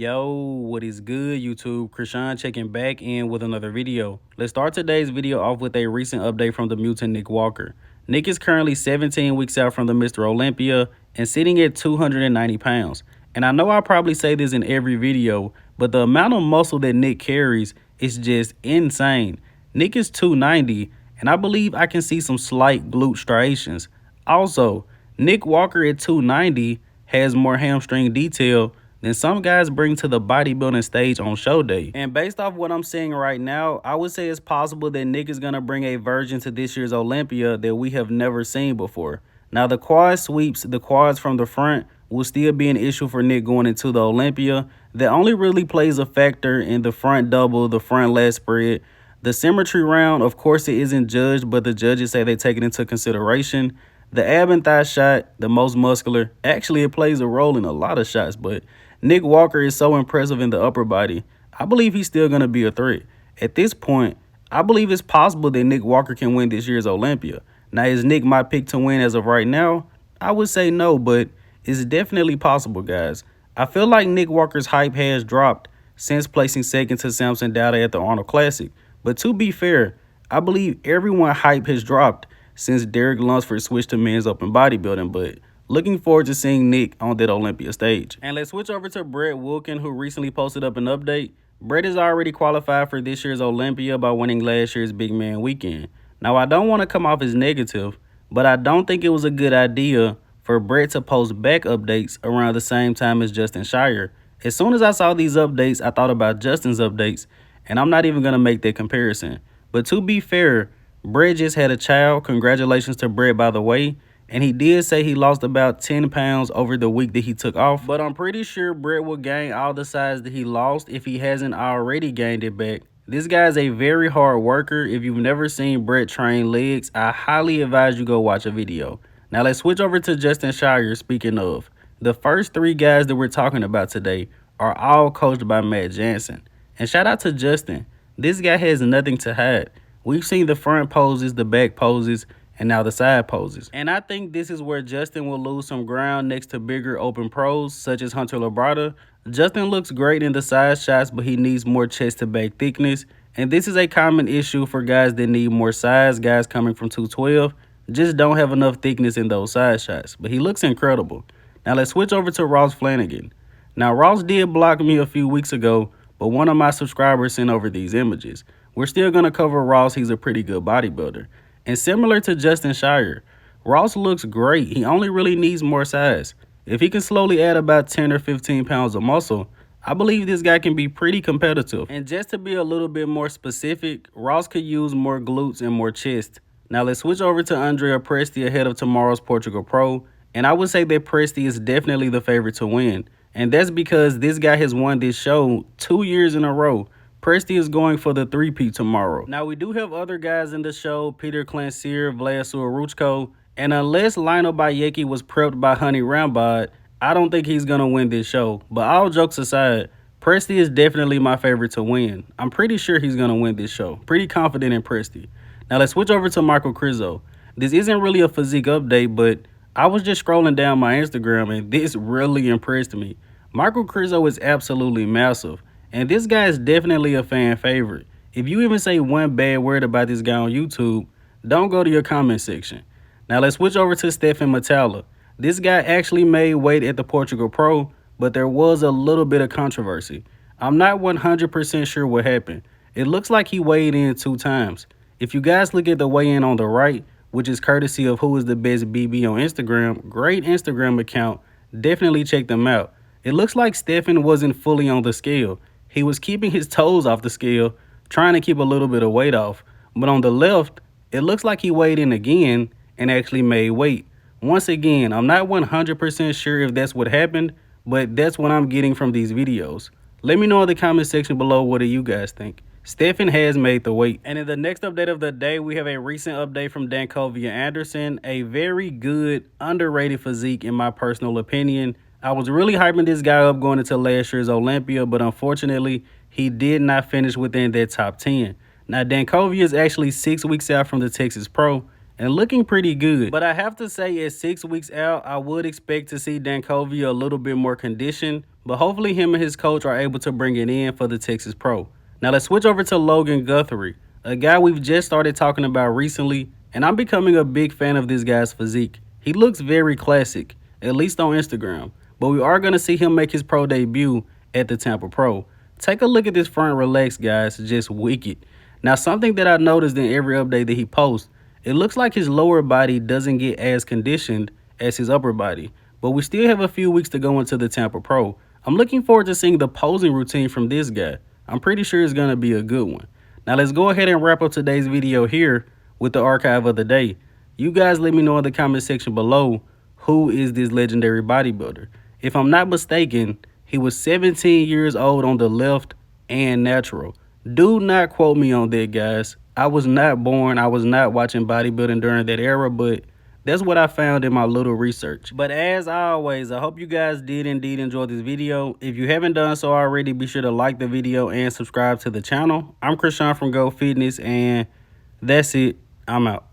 Yo, what is good, YouTube? Krishan checking back in with another video. Let's start today's video off with a recent update from the mutant Nick Walker. Nick is currently 17 weeks out from the Mr. Olympia and sitting at 290 pounds. And I know I probably say this in every video, but the amount of muscle that Nick carries is just insane. Nick is 290, and I believe I can see some slight glute striations. Also, Nick Walker at 290 has more hamstring detail than some guys bring to the bodybuilding stage on show day. And based off what I'm seeing right now, I would say it's possible that Nick is going to bring a version to this year's Olympia that we have never seen before. Now, the quad sweeps, the quads from the front, will still be an issue for Nick going into the Olympia. That only really plays a factor in the front double, the front lat spread. The symmetry round, of course, it isn't judged, but the judges say they take it into consideration. The ab and thigh shot, the most muscular, actually it plays a role in a lot of shots, but Nick Walker is so impressive in the upper body. I believe he's still going to be a threat. At this point, I believe it's possible that Nick Walker can win this year's Olympia. Now, is Nick my pick to win as of right now? I would say no, but it's definitely possible, guys. I feel like Nick Walker's hype has dropped since placing second to Samson Dowda at the Arnold Classic. But to be fair, I believe everyone's hype has dropped since Derek Lunsford switched to men's open bodybuilding, but looking forward to seeing Nick on that Olympia stage. And let's switch over to Brett Wilkin, who recently posted up an update. Brett is already qualified for this year's Olympia by winning last year's Big Man Weekend. Now, I don't want to come off as negative, but I don't think it was a good idea for Brett to post back updates around the same time as Justin Shier. As soon as I saw these updates, I thought about Justin's updates, and I'm not even going to make that comparison. But to be fair, Brett just had a child. Congratulations to Brett, by the way. And he did say he lost about 10 pounds over the week that he took off. But I'm pretty sure Brett will gain all the size that he lost if he hasn't already gained it back. This guy's a very hard worker. If you've never seen Brett train legs, I highly advise you go watch a video. Now let's switch over to Justin Shier. Speaking of, the first three guys that we're talking about today are all coached by Matt Jansen. And shout out to Justin. This guy has nothing to hide. We've seen the front poses, the back poses, and now the side poses. And I think this is where Justin will lose some ground next to bigger open pros such as Hunter Labrada. Justin looks great in the side shots, but he needs more chest to back thickness. And this is a common issue for guys that need more size. Guys coming from 212 just don't have enough thickness in those side shots. But he looks incredible. Now let's switch over to Ross Flanigan. Now Ross did block me a few weeks ago, but one of my subscribers sent over these images. We're still going to cover Ross. He's a pretty good bodybuilder. And similar to Justin Shier, Ross looks great. He only really needs more size. If he can slowly add about 10 or 15 pounds of muscle, I believe this guy can be pretty competitive. And just to be a little bit more specific, Ross could use more glutes and more chest. Now let's switch over to Andrea Presti ahead of tomorrow's Portugal Pro. And I would say that Presti is definitely the favorite to win. And that's because this guy has won this show 2 years in a row. Presti is going for the three-peat tomorrow. Now, we do have other guys in the show, Peter Clancyr, Vlad Suaruchko, and unless Lionel Bayeki was prepped by Honey Rambod, I don't think he's going to win this show. But all jokes aside, Presti is definitely my favorite to win. I'm pretty sure he's going to win this show. Pretty confident in Presti. Now, let's switch over to Michal Krizo. This isn't really a physique update, but I was just scrolling down my Instagram, and this really impressed me. Michal Krizo is absolutely massive. And this guy is definitely a fan favorite. If you even say one bad word about this guy on YouTube, don't go to your comment section. Now let's switch over to Stephane Matala. This guy actually made weight at the Portugal Pro, but there was a little bit of controversy. I'm not 100% sure what happened. It looks like he weighed in 2 times. If you guys look at the weigh-in on the right, which is courtesy of Who is the Best BB on Instagram, great Instagram account, definitely check them out. It looks like Stephane wasn't fully on the scale. He was keeping his toes off the scale, trying to keep a little bit of weight off. But on the left, it looks like he weighed in again and actually made weight. Once again, I'm not 100% sure if that's what happened, but that's what I'm getting from these videos. Let me know in the comment section below, what do you guys think? Stephane has made the weight. And in the next update of the day, we have a recent update from Dancovea Anderson. A very good, underrated physique in my personal opinion. I was really hyping this guy up going into last year's Olympia, but unfortunately, he did not finish within that top 10. Now, Dancovea is actually 6 weeks out from the Texas Pro and looking pretty good. But I have to say, at 6 weeks out, I would expect to see Dancovea a little bit more conditioned but hopefully him and his coach are able to bring it in for the Texas Pro. Now let's switch over to Logan Guthrie, a guy we've just started talking about recently, and I'm becoming a big fan of this guy's physique. He looks very classic, at least on Instagram, but we are going to see him make his pro debut at the Tampa Pro. Take a look at this front relax, guys, just wicked. Now something that I noticed in every update that he posts, it looks like his lower body doesn't get as conditioned as his upper body, but we still have a few weeks to go into the Tampa Pro. I'm looking forward to seeing the posing routine from this guy. I'm pretty sure it's going to be a good one. Now let's go ahead and wrap up today's video here with the archive of the day. You guys let me know in the comment section below, who is this legendary bodybuilder? If I'm not mistaken, he was 17 years old on the left and natural. Do not quote me on that, guys. I was not born, I was not watching bodybuilding during that era, but that's what I found in my little research. But as always, I hope you guys did indeed enjoy this video. If you haven't done so already, be sure to like the video and subscribe to the channel. I'm Krishan from Go Fitness, and that's it. I'm out.